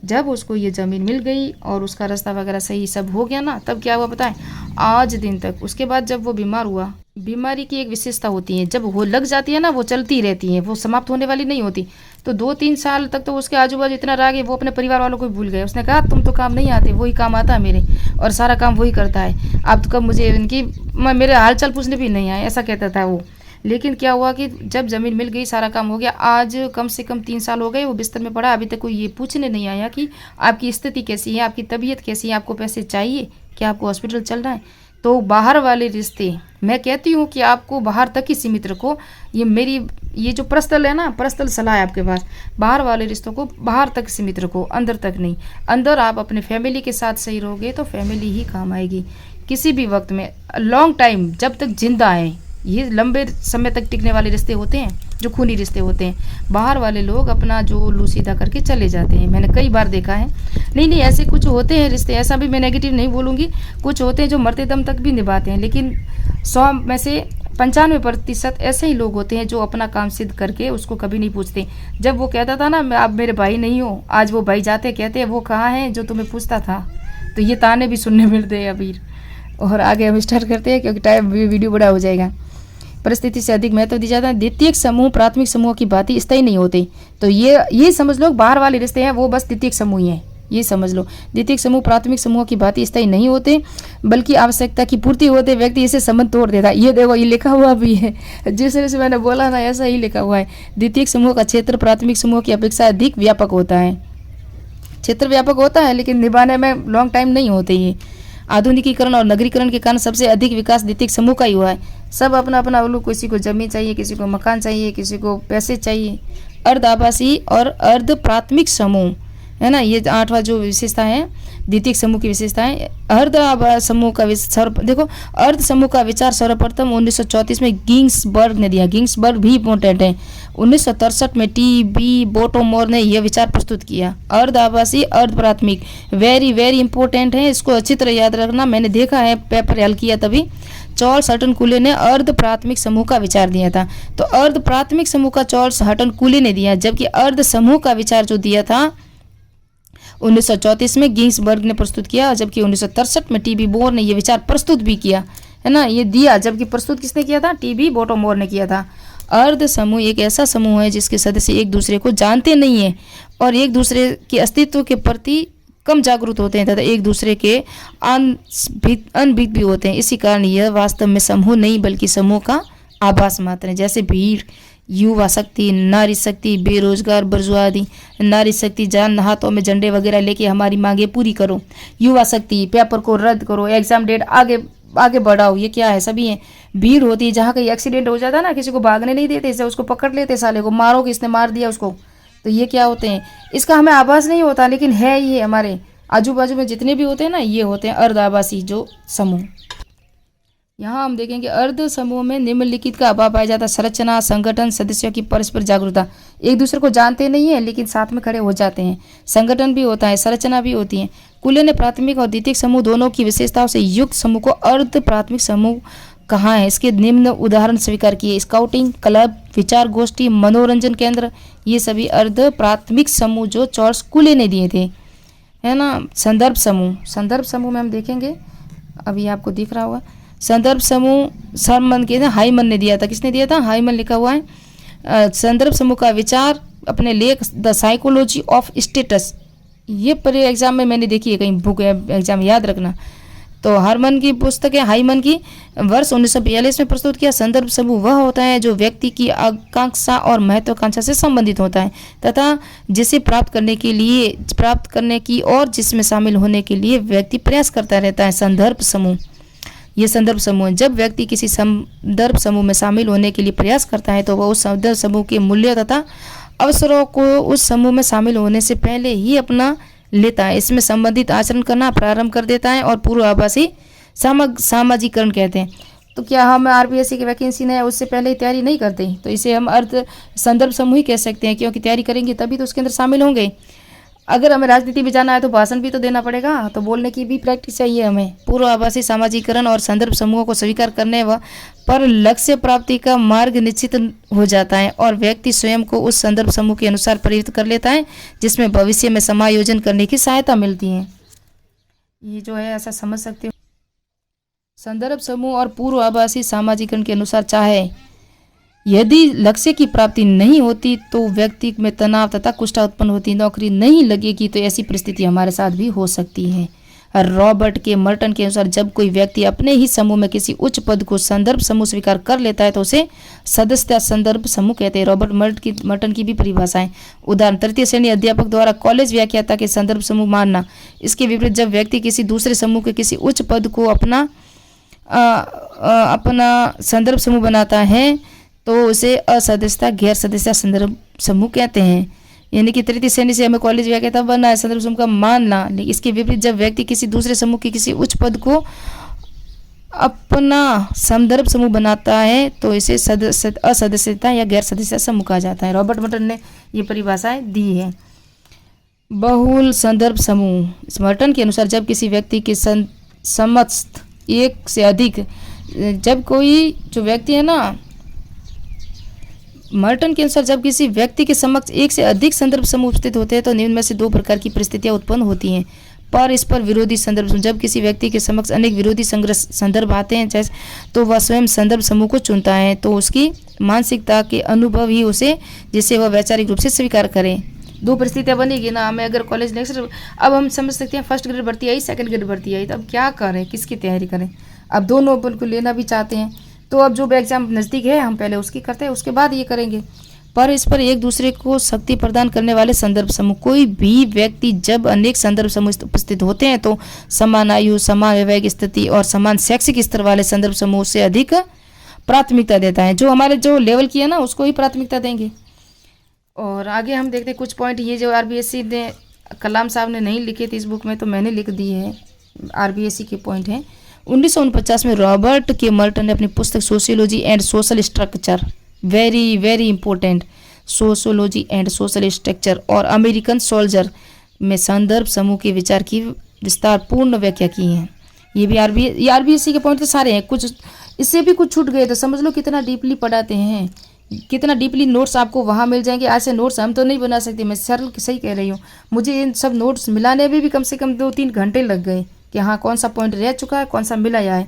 जब उसको ये ज़मीन मिल गई और उसका रास्ता वगैरह सही सब हो गया ना, तब क्या हुआ बताएं, आज दिन तक उसके बाद जब वो बीमार हुआ, बीमारी की एक विशेषता होती है, जब वो लग जाती है ना, वो चलती रहती है, वो समाप्त होने वाली नहीं होती। तो 2-3 साल तक तो उसके आजू बाजू इतना राग है, वो अपने परिवार वालों को भूल गए। उसने कहा तुम तो काम नहीं आते, वही काम आता है मेरे, और सारा काम वही करता है। आप तो कब मुझे इनकी मेरे हाल चाल पूछने भी नहीं आए, ऐसा कहता था वो। लेकिन क्या हुआ कि जब ज़मीन मिल गई, सारा काम हो गया। आज कम से कम 3 साल हो गए वो बिस्तर में पड़ा, अभी तक कोई ये पूछने नहीं आया कि आपकी स्थिति कैसी है, आपकी तबीयत कैसी है, आपको पैसे चाहिए, क्या आपको हॉस्पिटल चलना है। तो बाहर वाले रिश्ते, मैं कहती हूँ कि आपको बाहर तक ही सीमित रखो। ये मेरी ये जो प्रस्तल है ना, प्रस्तल सलाह है आपके पास, बाहर वाले रिश्तों को बाहर तक सीमित रखो, अंदर तक नहीं। अंदर आप अपने फैमिली के साथ सही रहोगे तो फैमिली ही काम आएगी किसी भी वक्त में, लॉन्ग टाइम, जब तक जिंदा है। ये लंबे समय तक टिकने वाले रिश्ते होते हैं, जो खूनी रिश्ते होते हैं। बाहर वाले लोग अपना जो लू सीधा करके चले जाते हैं, मैंने कई बार देखा है। नहीं ऐसे कुछ होते हैं रिश्ते, ऐसा भी मैं नेगेटिव नहीं बोलूँगी, कुछ होते हैं जो मरते दम तक भी निभाते हैं। लेकिन 100 में से 95% ऐसे ही लोग होते हैं जो अपना काम सिद्ध करके उसको कभी नहीं पूछते। जब वो कहता था ना आप मेरे भाई नहीं हो, आज वो भाई जाते कहते हैं वो कहाँ है जो तुम्हें पूछता था। तो ये ताने भी सुनने मिलते हैं अभी। और आगे हम स्टार्ट करते हैं क्योंकि टाइम वीडियो बड़ा हो जाएगा। परिस्थिति से अधिक महत्व दिया जाता है। द्वितीयक समूह प्राथमिक समूह की भांति स्थायी नहीं होते। तो ये समझ लो, बाहर वाले रिश्ते हैं वो बस द्वितीयक समूह ही हैं, ये समझ लो। द्वितीयक समूह प्राथमिक समूह की भांति स्थायी नहीं होते, बल्कि आवश्यकता की पूर्ति होते व्यक्ति इसे संबंध तोड़ देता है। ये देखो, ये लिखा हुआ भी है, जिस तरह से मैंने बोला ना ऐसा ही लिखा हुआ है। द्वितीयक समूह का क्षेत्र प्राथमिक समूह की अपेक्षा अधिक व्यापक होता है। क्षेत्र व्यापक होता है लेकिन निभाने में लॉन्ग टाइम नहीं होते। ये आधुनिकीकरण और नगरीकरण के कारण सबसे अधिक विकास द्वितीयक समूह का ही हुआ है। सब अपना अपना उल्लू, किसी को जमीन चाहिए, किसी को मकान चाहिए, किसी को पैसे चाहिए। अर्ध आवासीय और अर्ध प्राथमिक समूह है ना, ये 8वां जो विशेषता है द्वितीयक समूह की विशेषताएं। अर्ध समूह का देखो, अर्ध समूह का विचार सर्वप्रथम 1934 में गिंग्सबर्ग ने दिया। गिंग्सबर्ग भी इंपॉर्टेंट है। 1963 में टी.बी. बोटोमोर ने यह विचार प्रस्तुत किया। अर्ध आवासीय अर्ध प्राथमिक, वेरी वेरी इंपॉर्टेंट है, इसको अच्छी तरह याद रखना। मैंने देखा है, पेपर हल किया तभी। चार्ल्स हटन कूले ने अर्ध प्राथमिक समूह का विचार दिया था। तो अर्ध प्राथमिक समूह का चार्ल्स हटन कूले ने दिया, जबकि अर्ध समूह का विचार जो दिया था 1934 में गिंग्सबर्ग ने प्रस्तुत किया, जबकि 1963 में टी.बी. बोर ने यह विचार प्रस्तुत भी किया, है ना, ये दिया, जबकि प्रस्तुत किसने किया था, टी.बी. बोटोमोर ने किया था। अर्ध समूह एक ऐसा समूह है जिसके सदस्य एक दूसरे को जानते नहीं है और एक दूसरे के अस्तित्व के प्रति कम जागरूक होते हैं तथा एक दूसरे के अनभिज्ञ भी होते हैं। इसी कारण यह वास्तव में समूह नहीं बल्कि समूह का आभास मात्र है। जैसे भीड़, युवा शक्ति, नारी शक्ति, बेरोजगार, बर्जुआदी, नारी शक्ति जान हाथों में झंडे वगैरह लेके हमारी मांगे पूरी करो, युवा शक्ति पेपर को रद्द करो, एग्जाम डेट आगे बढ़ाओ, ये क्या है, सभी है। भीड़ होती है, जहाँ कहीं एक्सीडेंट हो जाता है ना, किसी को भागने नहीं देते, इससे उसको पकड़ लेते, साले को मारो कि इसने मार दिया उसको। तो ये क्या होते हैं, इसका हमें आभास नहीं होता, लेकिन है ये हमारे आजू बाजू में जितने भी होते हैं ना, ये होते हैं अर्ध आभासी जो समूह। यहाँ हम देखेंगे अर्ध समूह में निम्नलिखित का अभाव पाया जाता है। संरचना, संगठन, सदस्यों की परस्पर जागरूकता। एक दूसरे को जानते नहीं है लेकिन साथ में खड़े हो जाते हैं। संगठन भी होता है, संरचना भी होती है। कुले ने प्राथमिक और द्वितीयक समूह दोनों की विशेषताओं से युक्त समूह को अर्ध प्राथमिक समूह कहा है। इसके निम्न उदाहरण स्वीकार किए: स्काउटिंग क्लब, विचार गोष्ठी, मनोरंजन केंद्र, ये सभी अर्ध प्राथमिक समूह जो चार्ल्स कुले ने दिए थे, है ना। संदर्भ समूह में हम देखेंगे, अभी आपको दिख रहा होगा संदर्भ समूह सरमन के हाईमन ने दिया था। किसने दिया था? हाईमन लिखा हुआ है। संदर्भ समूह का विचार अपने लेख द साइकोलॉजी ऑफ स्टेटस, ये पर एग्जाम में मैंने देखी है कहीं बुक एग्जाम, याद रखना। तो हार्मन की पुस्तक है हाईमन की, वर्ष 1942 में प्रस्तुत किया। संदर्भ समूह वह होता है जो व्यक्ति की आकांक्षा और महत्वाकांक्षा से संबंधित होता है तथा जिसे प्राप्त करने की और जिसमें शामिल होने के लिए व्यक्ति प्रयास करता रहता है। संदर्भ समूह, ये संदर्भ समूह है। जब व्यक्ति किसी संदर्भ समूह में शामिल होने के लिए प्रयास करता है तो वह उस संदर्भ समूह के मूल्य तथा अवसरों को उस समूह में शामिल होने से पहले ही अपना लेता है। इसमें संबंधित आचरण करना प्रारंभ कर देता है और पूर्वाभासी सामाजिकरण कहते हैं। तो क्या हम आरबीएससी की वैकेंसी है उससे पहले ही तैयारी नहीं करते? तो इसे हम अर्ध संदर्भ समूह ही कह सकते हैं, क्योंकि तैयारी करेंगे तभी तो उसके अंदर शामिल होंगे। अगर हमें राजनीति में जाना है तो भाषण भी तो देना पड़ेगा, तो बोलने की भी प्रैक्टिस चाहिए हमें। पूर्वाभासी सामाजिकरण और संदर्भ समूहों को स्वीकार करने पर लक्ष्य प्राप्ति का मार्ग निश्चित हो जाता है और व्यक्ति स्वयं को उस संदर्भ समूह के अनुसार परिवर्तित कर लेता है जिसमें भविष्य में समायोजन करने की सहायता मिलती है। ये जो है ऐसा समझ सकते हो। संदर्भ समूह और पूर्वाभासी सामाजिकरण के अनुसार चाहे यदि लक्ष्य की प्राप्ति नहीं होती तो व्यक्ति में तनाव तथा कुष्ठा उत्पन्न होती, नौकरी नहीं लगेगी, तो ऐसी परिस्थिति हमारे साथ भी हो सकती है। रॉबर्ट के मर्टन के अनुसार जब कोई व्यक्ति अपने ही समूह में किसी उच्च पद को संदर्भ समूह स्वीकार कर लेता है तो उसे सदस्यता संदर्भ समूह कहते हैं। रॉबर्ट मर्टन की भी परिभाषाएं, उदाहरण तृतीय श्रेणी अध्यापक द्वारा कॉलेज व्याख्याता के संदर्भ समूह मानना। इसके विपरीत जब व्यक्ति किसी दूसरे समूह के किसी उच्च पद को अपना संदर्भ समूह बनाता है तो उसे असदस्यता गैर सदस्यता संदर्भ समूह कहते हैं। यानी कि तृतीय श्रेणी से हमें कॉलेज व्याख्याता बनना है, संदर्भ समूह का मानना। इसके विपरीत जब व्यक्ति किसी दूसरे समूह के किसी उच्च पद को अपना संदर्भ समूह बनाता है तो इसे असदस्यता या गैर सदस्यता समूह कहा जाता है। रॉबर्ट मर्टन ने ये परिभाषाएं दी है। बहुल संदर्भ समूह, मर्टन के अनुसार जब किसी व्यक्ति के समस्त एक से अधिक, जब कोई जो व्यक्ति है ना, मर्टन के अनुसार जब किसी व्यक्ति के समक्ष एक से अधिक संदर्भ समूह उपस्थित होते हैं तो निम्न में से दो प्रकार की परिस्थितियां उत्पन्न होती हैं। परस्पर विरोधी संदर्भ समूह, जब किसी व्यक्ति के समक्ष अनेक विरोधी संदर्भ आते हैं जैसे तो वह स्वयं संदर्भ समूह को चुनता है, तो उसकी मानसिकता के अनुभव ही उसे जिसे वह वैचारिक रूप से स्वीकार करे। दो परिस्थितियां बनेगी ना हमें। अगर कॉलेज लेक्चर, अब हम समझ सकते हैं फर्स्ट ग्रेड भर्ती आई, सेकंड ग्रेड भर्ती आई, तो अब क्या करें, किसकी तैयारी करें? अब दोनों अपन को लेना भी चाहते हैं, तो अब जो एग्जाम नज़दीक है हम पहले उसकी करते हैं, उसके बाद ये करेंगे। पर इस पर एक दूसरे को शक्ति प्रदान करने वाले संदर्भ समूह, कोई भी व्यक्ति जब अनेक संदर्भ समूह उपस्थित होते हैं तो समान आयु, समान वैवाहिक स्थिति और समान शैक्षिक स्तर वाले संदर्भ समूह से अधिक प्राथमिकता देता है। जो हमारे जो लेवल की है ना उसको ही प्राथमिकता देंगे। और आगे हम देखते हैं कुछ पॉइंट, ये जो आरबीएससी ने कलाम साहब ने नहीं लिखे थे इस बुक में, तो मैंने लिख दी है। आरबीएससी के पॉइंट हैं। 1949 में रॉबर्ट के मर्टन ने अपनी पुस्तक sociology and social structure, very very important, sociology and social structure और अमेरिकन सोल्जर में संदर्भ समूह के विचार की विस्तारपूर्ण व्याख्या की है। ये भी आरबीएससी के पॉइंट तो सारे हैं, कुछ इससे भी कुछ छूट गए तो समझ लो कितना डीपली पढ़ाते हैं, कितना डीपली नोट्स आपको वहाँ मिल जाएंगे। आज से नोट्स हम तो नहीं बना सकते, मैं सरल सही कह रही हूँ। मुझे इन सब नोट्स मिलाने में भी कम से कम 2-3 घंटे लग गए कि हाँ कौन सा पॉइंट रह चुका है, कौन सा मिला है।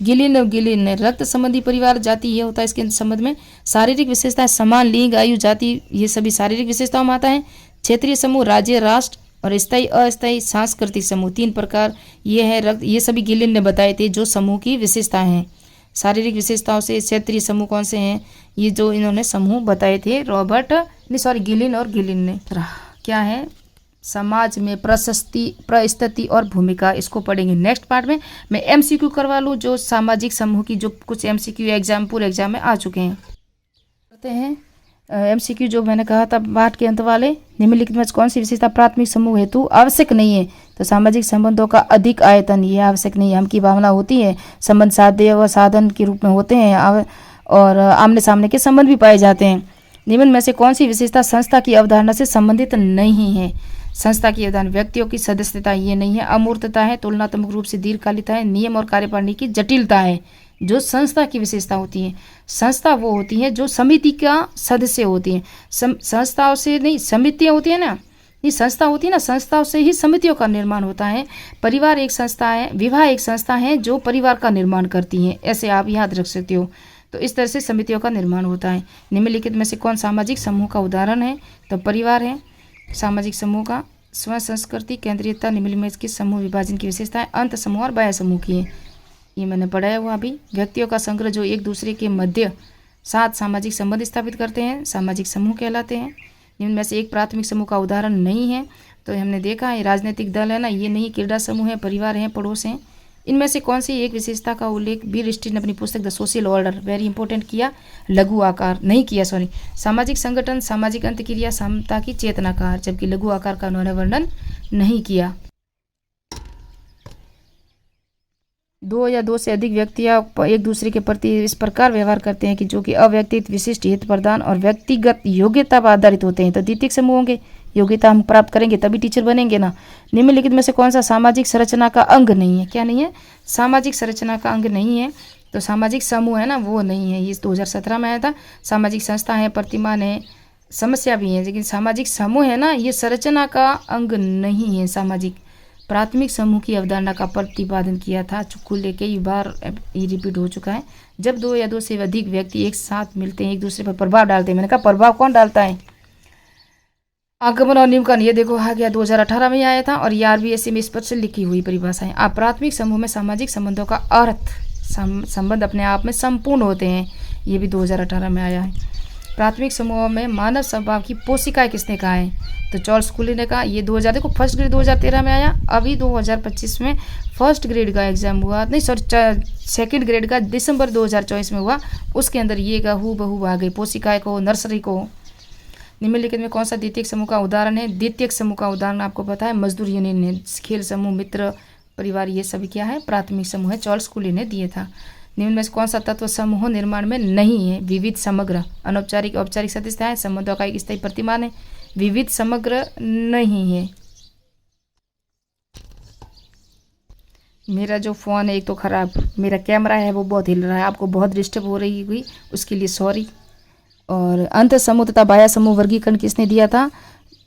गिलिन ने रक्त संबंधी परिवार जाति ये होता है इसके संबंध में। शारीरिक विशेषताएं, समान लिंग, आयु, जाति, ये सभी शारीरिक विशेषताओं में आता है। क्षेत्रीय समूह, राज्य, राष्ट्र और स्थायी अस्थायी सांस्कृतिक समूह, 3 प्रकार ये है रक्त, ये सभी गिलिन ने बताए थे जो समूह की विशेषताएं हैं। शारीरिक विशेषताओं से क्षेत्रीय समूह कौन से हैं, ये जो इन्होंने समूह बताए थे गिलिन और गिलिन ने। क्या है, समाज में परिस्थिति और भूमिका, इसको पढ़ेंगे नेक्स्ट पार्ट में। मैं एमसीक्यू करवा लूँ जो सामाजिक समूह की, जो कुछ एमसीक्यू एग्जाम पूरे एग्जाम में आ चुके हैं। करते हैं एमसीक्यू जो मैंने कहा था पाठ के अंत वाले। निम्नलिखित में कौन सी विशेषता प्राथमिक समूह हेतु आवश्यक नहीं है? तो सामाजिक संबंधों का अधिक आयतन, ये आवश्यक नहीं है। हम की भावना होती है, संबंध साध्य व साधन के रूप में होते हैं और आमने सामने के संबंध भी पाए जाते हैं। निम्न में से कौन सी विशेषता संस्था की अवधारणा से संबंधित नहीं है? संस्था की योगदान, व्यक्तियों की सदस्यता ये नहीं है, अमूर्तता है, तुलनात्मक रूप से दीर्घकालिकता है, नियम और कार्यप्रणाली की जटिलता है। जो संस्था की विशेषता होती है, संस्था वो होती है जो समिति का सदस्य होती है। संस्थाओं से नहीं, समितियाँ होती है ना, ये संस्था होती है ना, संस्थाओं से ही समितियों का निर्माण होता है। परिवार एक संस्था है, विवाह एक संस्था है जो परिवार का निर्माण करती है, ऐसे आप याद रख सकते हो। तो इस तरह से समितियों का निर्माण होता है। निम्नलिखित में से कौन सामाजिक समूह का उदाहरण है? तो परिवार है सामाजिक समूह का। स्व संस्कृति, केंद्रीयता, निम्नलिखित में इसके समूह विभाजन की विशेषताएं अंत समूह और बाह्य समूह की है, ये मैंने पढ़ाया हुआ अभी। व्यक्तियों का संग्रह जो एक दूसरे के मध्य साथ सामाजिक संबंध स्थापित करते हैं, सामाजिक समूह कहलाते हैं। निम्न में से एक प्राथमिक समूह का उदाहरण नहीं है, तो हमने देखा है राजनीतिक दल है ना, ये नहीं, क्रीड़ा समूह है, परिवार है, पड़ोस हैं। इनमें से कौन सी एक विशेषता का उल्लेख बी रिस्टिन ने अपनी पुस्तक the social order, very important, किया? लघु आकार नहीं किया, सॉरी। सामाजिक संगठन, सामाजिक अंतक्रिया, समता की चेतना का, जबकि लघु आकार का उन्होंने वर्णन नहीं किया। दो या दो से अधिक व्यक्ति एक दूसरे के प्रति इस प्रकार व्यवहार करते हैं कि जो कि अव्यक्तिगत विशिष्ट हित प्रदान और व्यक्तिगत योग्यता पर आधारित होते हैं। तो द्वितीयक समूह होंगे, योग्यता हम प्राप्त करेंगे तभी टीचर बनेंगे ना। निम्नलिखित में से कौन सा सामाजिक संरचना का अंग नहीं है? क्या नहीं है? सामाजिक संरचना का अंग नहीं है। तो सामाजिक समूह है ना, वो नहीं है। ये 2017 में आया था। सामाजिक संस्था है, प्रतिमान है, समस्या भी है, लेकिन सामाजिक समूह है ना, ये संरचना का अंग नहीं है। सामाजिक प्राथमिक समूह की अवधारणा का प्रतिपादन किया था, खुले कई बार ये रिपीट हो चुका है। जब दो या दो से अधिक व्यक्ति एक साथ मिलते हैं, एक दूसरे पर प्रभाव डालते हैं। मैंने कहा प्रभाव कौन डालता है? आगमन और निम्नकन, ये देखो आ गया, 2018 में आया था, और ये आरबीएससी में स्पष्ट से लिखी हुई परिभाषा है। आप प्राथमिक समूह में सामाजिक संबंधों का अर्थ संबंध अपने आप में संपूर्ण होते हैं, ये भी 2018 में आया है। प्राथमिक समूह में मानव स्वभाव की पोषिका किसने कहा है? तो चार्ल्स कूली ने कहा। ये 2000, देखो फर्स्ट ग्रेड 2013 में आया, अभी 2025 में फर्स्ट ग्रेड का एग्जाम हुआ, नहीं सॉरी सेकंड ग्रेड का दिसंबर 2024 में हुआ, उसके अंदर ये का हूबहू आ गई, पोषिकाएं को, नर्सरी को। निम्नलिखित में कौन सा द्वितीयक समूह का उदाहरण है? द्वितीयक समूह का उदाहरण आपको पता है, मजदूर यूनियन है, खेल समूह, मित्र परिवार, ये सभी क्या है? प्राथमिक समूह है, चार्ल्स कूली ने दिए था। निम्न में से कौन सा तत्व समूह निर्माण में नहीं है? विविध समग्र, अनौपचारिक औपचारिक सदस्यता है, संबंधों का एक स्थायी प्रतिमान है, विविध समग्र नहीं है। मेरा जो फ़ोन है एक तो ख़राब, मेरा कैमरा है वो बहुत हिल रहा है, आपको बहुत डिस्टर्ब हो रही हुई, उसके लिए सॉरी। और अंत समूह तथा बाह्य समूह वर्गीकरण किसने दिया था?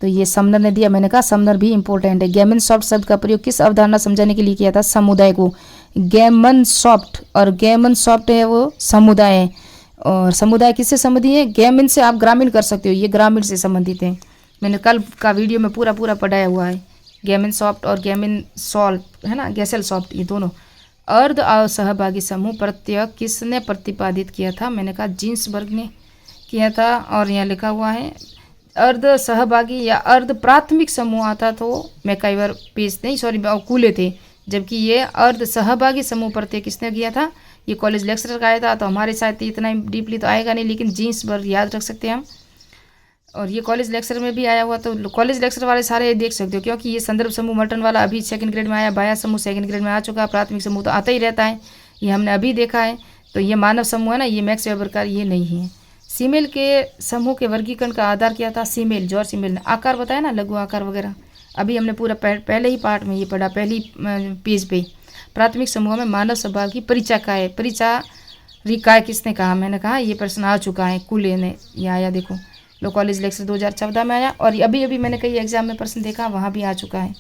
तो ये समनर ने दिया। मैंने कहा समनर भी इंपॉर्टेंट है। गेमन सॉफ्ट शब्द का प्रयोग किस अवधारणा समझाने के लिए किया था? समुदाय को। गेमन सॉफ्ट, और गेमन सॉफ्ट है वो समुदाय है, और समुदाय किससे संबंधित है? गेमिन से आप ग्रामीण कर सकते हो, ये ग्रामीण से संबंधित है। मैंने कल का वीडियो में पूरा पढ़ाया हुआ है। गेमिन सॉफ्ट और गेमिन सॉल्ट है ना, गैसल सॉफ्ट, ये दोनों। अर्ध असहभागी समूह प्रत्यय किसने प्रतिपादित किया था? मैंने कहा जिन्सबर्ग ने किया था। और यहाँ लिखा हुआ है अर्ध सहभागी या अर्ध प्राथमिक समूह आता तो मैकाइवर पेज नहीं, सॉरी कूले थे, जबकि ये अर्ध सहभागी समूह प्रत्यय किसने किया था? ये कॉलेज लेक्चरर का आया था। तो हमारे साथ इतना डीपली तो आएगा नहीं, लेकिन जिन्सबर्ग याद रख सकते हैं हम। और ये कॉलेज लेक्चर में भी आया हुआ, तो कॉलेज लेक्चर वाले सारे देख सकते हो, क्योंकि ये संदर्भ समूह मटन वाला अभी सेकंड ग्रेड में आया, बाह्य समूह सेकंड ग्रेड में आ चुका है, प्राथमिक समूह तो आता ही रहता है, ये हमने अभी देखा है। तो ये मानव समूह है ना, ये मैक्स वेबर का ये नहीं है। सीमेल के समूह के वर्गीकरण का आधार क्या था? सीमेल, जॉर्ज सीमेल ने आकार बताया ना, लघु आकार वगैरह, अभी हमने पूरा पहले ही पार्ट में ये पढ़ा, पहली पेज पे। प्राथमिक समूह में मानव स्वभाव की परिचारिकाएं, परिचारिकाएं किसने कहा? मैंने कहा ये प्रश्न आ चुका है, कूले ने, ये आया देखो, लो कॉलेज लेक्चर 2014 में आया, और अभी मैंने कई एग्जाम में प्रश्न देखा, वहाँ भी आ चुका है।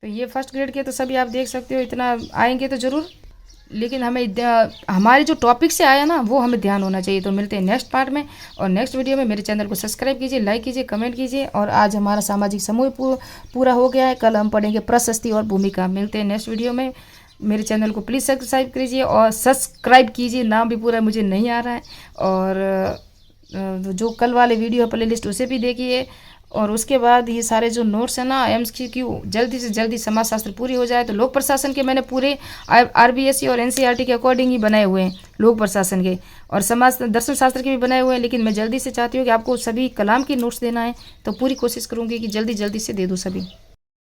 तो ये फर्स्ट ग्रेड के तो सभी आप देख सकते हो, इतना आएंगे तो ज़रूर, लेकिन हमें हमारे जो टॉपिक से आया ना वो हमें ध्यान होना चाहिए। तो मिलते हैं नेक्स्ट पार्ट में, और नेक्स्ट वीडियो में मेरे चैनल को सब्सक्राइब कीजिए, लाइक कीजिए, कमेंट कीजिए। और आज हमारा सामाजिक समूह पूरा हो गया है, कल हम पढ़ेंगे प्रशस्ति और भूमिका। मिलते हैं नेक्स्ट वीडियो में। मेरे चैनल को प्लीज़ सब्सक्राइब कीजिए और सब्सक्राइब कीजिए, नाम भी पूरा मुझे नहीं आ रहा है। और जो कल वाले वीडियो प्ले लिस्ट उसे भी देखिए, और उसके बाद ये सारे जो नोट्स हैं ना MCQ जल्दी से जल्दी समाजशास्त्र पूरी हो जाए। तो लोक प्रशासन के मैंने पूरे RBSC और NCERT के अकॉर्डिंग ही बनाए हुए हैं, लोक प्रशासन के, और समाज दर्शन शास्त्र के भी बनाए हुए हैं। लेकिन मैं जल्दी से चाहती हूँ कि आपको सभी कलाम के नोट्स देना है, तो पूरी कोशिश करूँगी कि जल्दी से दे दूँ सभी।